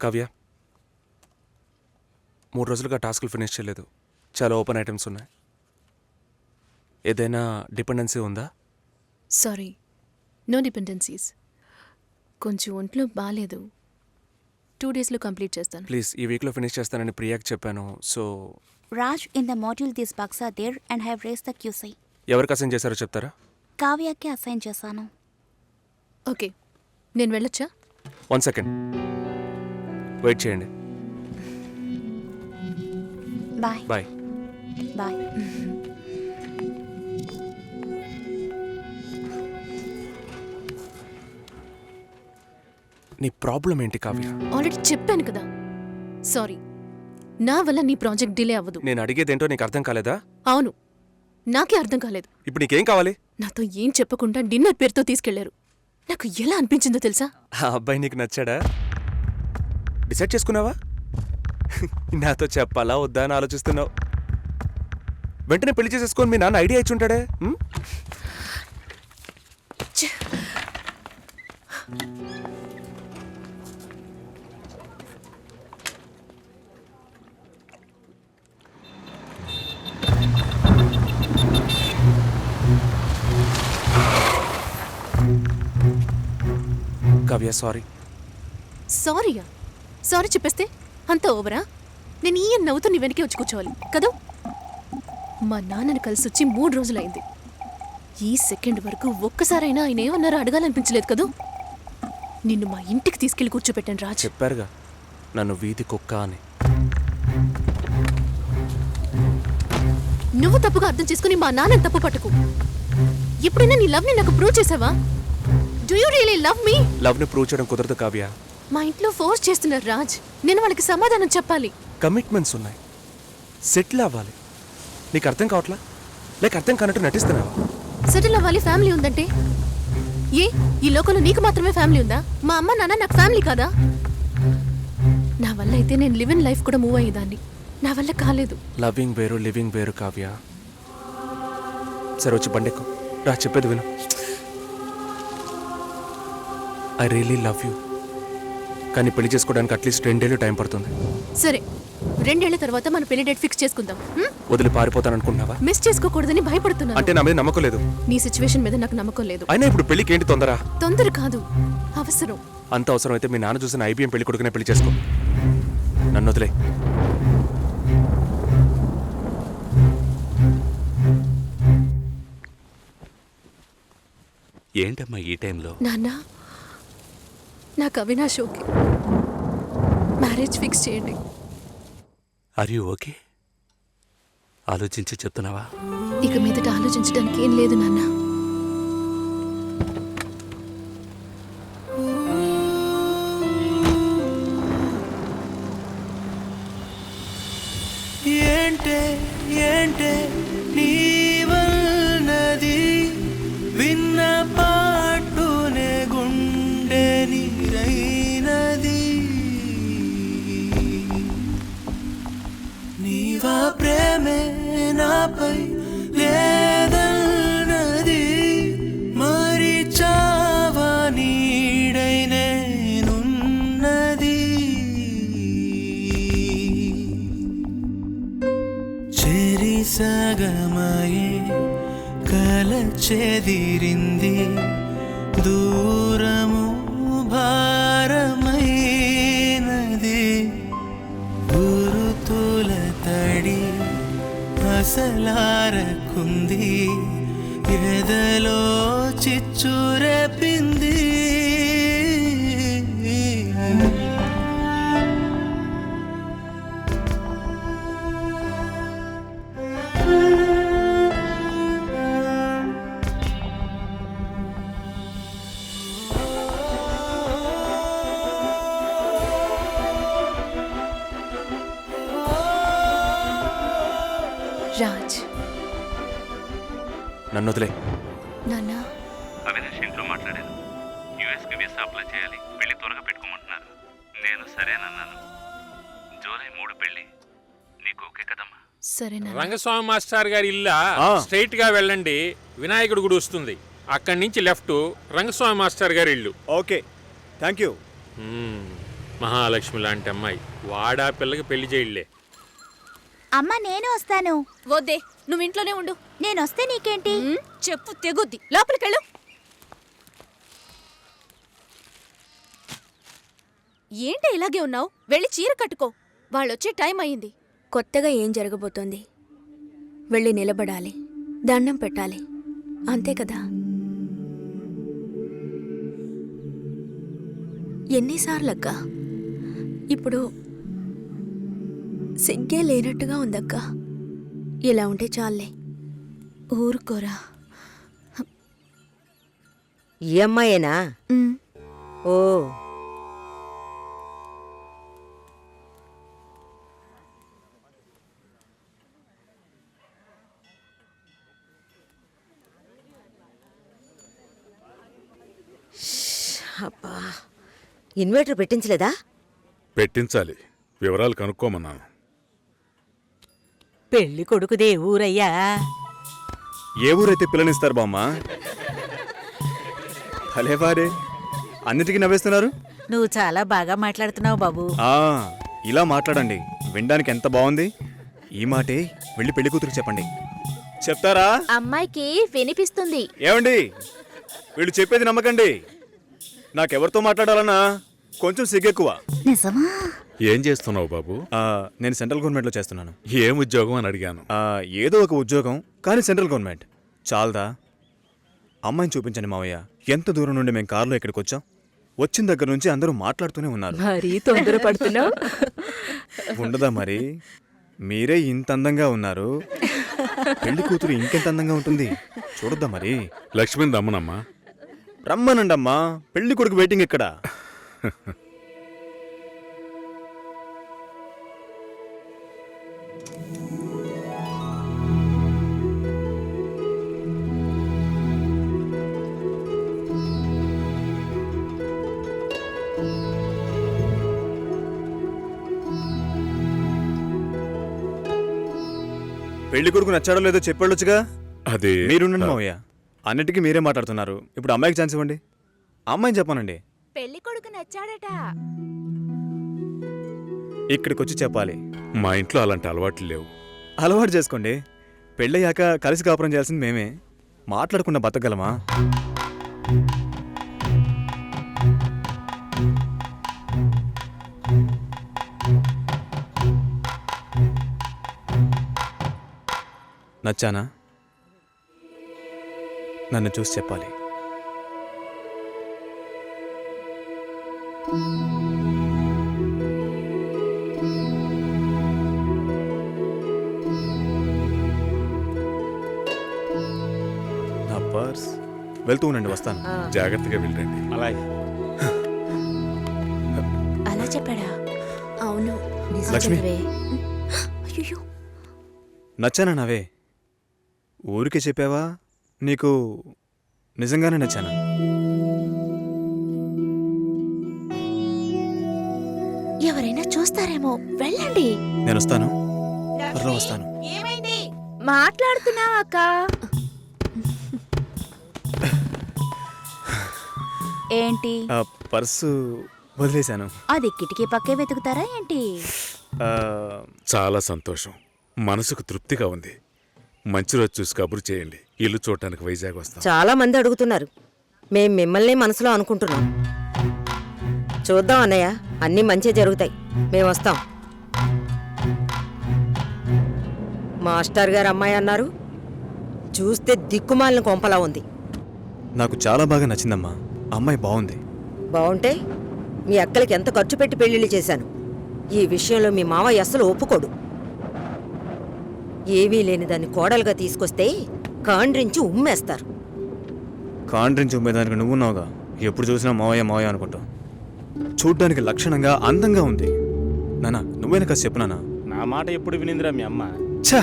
కావ్య 3 రోజులుగా టాస్క్లు ఫినిష్ చేయలేదు. చాలా ఓపెన్ ఐటమ్స్ ఉన్నాయి. ఏదైనా డిపెండెన్సీ ఉందా? Sorry, no dependencies. కొంచెం ఒంట్లో బాగాలేదు. 2 డేస్లో కంప్లీట్ చేస్తాను. ప్లీజ్ ఈ వీక్లో ఫినిష్ చేస్తానని ప్రియాకి చెప్పాను. So Raj, in the module these bugs are there and have raised the QC. ఎవరికి అసైన్ చేశారో చెప్తారా? కావ్యకి అసైన్ చేశాను. ఓకే, నేను వెళ్ళొచ్చా? 1 సెకండ్ వెయిట్ చేయండి. Bye bye. బాయ్. నీ ప్రాబ్లం ఏంటి కావ్య? ఆల్రెడీ చెప్పాను కదా. సారీ, నా వల్ల నీ ప్రాజెక్ట్ డిలే అవ్వదు. నేను అడిగేదేంటో నీకు అర్థం కాలేదా? అవును, నాకే అర్థం కాలేదు. ఇప్పుడు నీకేం కావాలి? నాతో ఏం చెప్పకుండా డిన్నర్ పేరుతో తీసుకెళ్లారు. నాకు ఎలా అనిపించిందో తెలుసా? ఆ అబ్బాయి నీకు నచ్చాడా? డిసైడ్ చేసుకున్నావా? నాతో చెప్పాలా వద్దా అని ఆలోచిస్తున్నావు. వెంటనే పెళ్లి చేసేసుకొని మీ నాన్న ఐడియా ఇచ్చి ఉంటాడే. కావ్య సారీ. సారీయా? సారీ చెప్పేస్తే అంత ఓవరా? నేను ఈ నవ్వుతూ నీ వెనకే వచ్చి కూర్చోవాలి కదా? మా నాన్నని కలిసి వచ్చి 3 రోజులైంది. ఈ సెకండ్ వరకు ఒక్కసారైనా ఆయన ఏమన్నారో అడగాలనిపించలేదు కదూ? నిన్ను మా ఇంటికి తీసుకెళ్లి కూర్చోపెట్టాను రాజ్. చెప్పారుగా నన్ను వీధి కుక్క అని. నువ్వు తప్పుగా అర్థం చేసుకుని మా నాన్నని తప్పు పట్టుకు. ఎప్పుడైనా నీ లవ్ ని నాకు ప్రూవ్ చేసావా? Do you really love me? Love ని ప్రూవ్ చేయడం కుదరదు కావ్య. మా ఇంట్లో ఫోర్స్ చేస్తున్నారు రాజ్. నేను వాళ్ళకి సమాధానం చెప్పాలి. కమిట్మెంట్స్ ఉన్నాయి, సెటిల్ అవ్వాలి. నీకు అర్థం కావట్లా? లేక అర్థం కానట్టు నటిస్తున్నావా? సెటిల్ అవ్వాలి, ఫ్యామిలీ ఉందంటే ఏ ఈ లోకంలో నీకు మాత్రమే ఫ్యామిలీ ఉందా? మా అమ్మ నాన్న నాకు ఫ్యామిలీ కాదా? నా వల్ల అయితే నేను లివ్ ఇన్ లైఫ్ కూడా మూవ్ అయ్యేదాన్ని. నా వల్ల కాలేదు. లవింగ్ వేరు, లివింగ్ వేరు కావ్య. సరే వచ్చి బండెక్కు రా, చెప్పేది విను. I really love you. కానీ పెళ్లి చేసుకోవడానికి అట్లీస్ట్ 2 ఏళ్ళు టైం పడుతుంది. సరే, 2 ఏళ్ల తర్వాత మన పెళ్లి డేట్ ఫిక్స్ చేసుకుందాం. వదిలి పారిపోతాను అనుకుంటున్నావా? మిస్ చేసుకోకూడదని భయపడుతున్నాను. అంటే నా మీద నమ్మకం లేదు? నీ సిచ్యువేషన్ మీద నాకు నమ్మకం లేదు. అయినా ఇప్పుడు పెళ్లికి ఏంటి తొందర? తొందర కాదు, అవసరం. అంత అవసరం అయితే మీ నాన్న చూసిన IBM పెళ్లి కొడుకునే పెళ్లి చేసుకో. నన్ను వదిలే. ఏంటమ్మా ఈ టైంలో? నాన్న, నాకు అవినాష్ ఓకే. మ్యారేజ్ ఫిక్స్ చేయండి. Are you okay? ఆలోచించి చెప్తున్నావా? ఇక మీదట ఆలోచించడానికి ఏం లేదు నాన్న. ఏంటే ఏంటే నీవన్నది విన్న పాటునే గుండె నీరైనది. నీవా ప్రేమే నాపై లేదన్నది, మరి చావా నీడై నేనున్నది. చెరిసగమయే కల చెదిరింది, దూరము భారమైనది. గురుతుల తడి అసలారకుంది, ఎదలో చిచ్చురెపింది. రాజ్, నన్ను వదిలే. నాన్న, అవినాష్ ఇంట్లో మాట్లాడాను. యూఎస్కి వీసా అప్లై చేయాలి, పెళ్లి త్వరగా పెట్టుకోమంటున్నారు. నేను సరేనన్నాను. జూలై 3 పెళ్లి. నీకు ఓకే కదమ్మా? సరే నాన్న. రంగస్వామి మాస్టర్ గారి ఇల్లా స్ట్రైట్ గా వెళ్ళండి, వినాయకుడు గుడి వస్తుంది. అక్కడి నుంచి లెఫ్ట్ రంగస్వామి మాస్టర్ గారి ఇల్లు. Okay, thank you. మహాలక్ష్మి లాంటి అమ్మాయి వాడా పిల్లకి పెళ్లి చేయలే. అమ్మ నేను వస్తాను. వద్దే, నువ్వు ఇంట్లోనే ఉండు. నేను వస్తే నీకేంటి? చెప్పు తెగుద్ది. లోపలికెళ్ళు. ఏంటి ఇలాగే ఉన్నావు? వెళ్ళి చీర కట్టుకో. వాళ్ళొచ్చే టైం అయింది. కొత్తగా ఏం జరగబోతోంది? వెళ్ళి నిలబడాలి, దండం పెట్టాలి, అంతే కదా. ఎన్నిసార్లక్క? ఇప్పుడు సిగ్గే లేనట్టుగా ఉందక్క. ఇలా ఉంటే చాలే. ఊరుకోరా. ఈ అమ్మాయేనా? ఓ, అబ్బా, ఇన్వర్టర్ పెట్టించలేదా? పెట్టించాలి, వివరాలు కనుక్కోమన్నాను. పెళ్లి కొడుకుదే ఊరయ్యా? ఏ ఊరైతే పిల్లనిస్తారు బామ్మ? భలేవారే, అన్నిటికీ నవ్వేస్తున్నారు. నువ్వు చాలా బాగా మాట్లాడుతున్నావు బాబు. ఆ, ఇలా మాట్లాడండి, వినడానికి ఎంత బాగుంది. ఈ మాటే వెళ్ళి పెళ్లి కూతురికి చెప్పండి. చెప్తారా? అమ్మాయికి వినిపిస్తుంది. ఏమండి, వీళ్ళు చెప్పేది నమ్మకండి. నాకెవరితో మాట్లాడాలన్నా కొంచెం సిగ్గెక్కువ. నిజమా? ఏం చేస్తున్నావు బాబు? నేను సెంట్రల్ గవర్నమెంట్లో చేస్తున్నాను. ఏం ఉద్యోగం అని అడిగాను. ఏదో ఒక ఉద్యోగం, కానీ సెంట్రల్ గవర్నమెంట్. చాలదా? అమ్మాయిని చూపించండి మావయ్య. ఎంత దూరం నుండి మేము కారులో ఇక్కడికి వచ్చాం. వచ్చిన దగ్గర నుంచి అందరూ మాట్లాడుతూనే ఉన్నారు. మరీ తొందరపడుతున్నావు. ఉండదా మరి? మీరే ఇంత అందంగా ఉన్నారు, పెళ్లి కూతురు ఇంకెంత అందంగా ఉంటుంది చూడొద్దా మరి? లక్ష్మిని రమ్మనమ్మా. రమ్మనండమ్మా, పెళ్లి కొడుకు వెయిటింగ్ ఇక్కడ. పెళ్లి కొడుకు నచ్చాడో లేదో చెప్పాడొచ్చుగా. అది మీరుండండి మావయ్య, అన్నిటికీ మీరే మాట్లాడుతున్నారు. ఇప్పుడు అమ్మాయికి ఛాన్స్ ఇవ్వండి. అమ్మాయిని చెప్పానండి. పెళ్లి కొడుకు నచ్చాడట. ఇక్కడికి వచ్చి చెప్పాలి. మా ఇంట్లో అలాంటి అలవాట్లు లేవు. అలవాటు చేసుకోండి. పెళ్ళయ్యాక కలిసి కాపురం చేయాల్సింది మేమే. మాట్లాడకుండా బతకగలమా? నచ్చానా? నన్ను చూసి చెప్పాలి. నా పర్స్. వెళ్తూ ఉండండి, వస్తాను. జాగ్రత్తగా వెళ్ళండి. అలాగే. అలా చెప్పాడా? అవును, లక్ష్మి. అయ్యో, నచ్చానా నావే? ఊరికే చెప్పావా? నీకు నిజంగానే నచ్చానా? ఎవరైనా చూస్తారేమో, వెళ్ళండి. నేను వస్తాను, త్వరలో వస్తాను. మాట్లాడుతున్నావా అక్క? ఏంటి? పర్సు వదిలేశాను. అది కిటికీ పక్కే వెతుకుతారా ఏంటి? ఆ, చాలా సంతోషం, మనసుకు తృప్తిగా ఉంది. మంచి రోజు చూసి కబురు చేయండి. ఇల్లు చూడటానికి వైజాగ్ వస్తాం. చాలా మంది అడుగుతున్నారు. మేం మిమ్మల్ని మనసులో అనుకుంటున్నాం. చూద్దాం అన్నయ్య, అన్నీ మంచి జరుగుతాయి. మేము వస్తాం. మాస్టర్ గారు అమ్మాయి అన్నారు, చూస్తే దిక్కుమాలిన కొంపలా ఉంది. నాకు చాలా బాగా నచ్చిందమ్మా. అమ్మాయి బాగుంది. బాగుంటే మీ అక్కలకి ఎంత ఖర్చు పెట్టి పెళ్లిళ్ళు చేశాను. ఈ విషయంలో మీ మావయ్య అస్సలు ఒప్పుకోడు. ఏవీ లేని దాన్ని కోడలుగా తీసుకొస్తే కాండ్రించి ఉమ్మేస్తారు. కాండ్రించి ఉమ్మేదానికి నువ్వున్నావుగా. ఎప్పుడు చూసినా మావయ్య మావయ్య అనుకుంటావు. చూడ్డానికి లక్షణంగా అందంగా ఉంది. నానా, నువ్వైనా కాస్త చెప్పు నానా. నా మాట ఎప్పుడు వినిందిరా మీ అమ్మ? ఛా,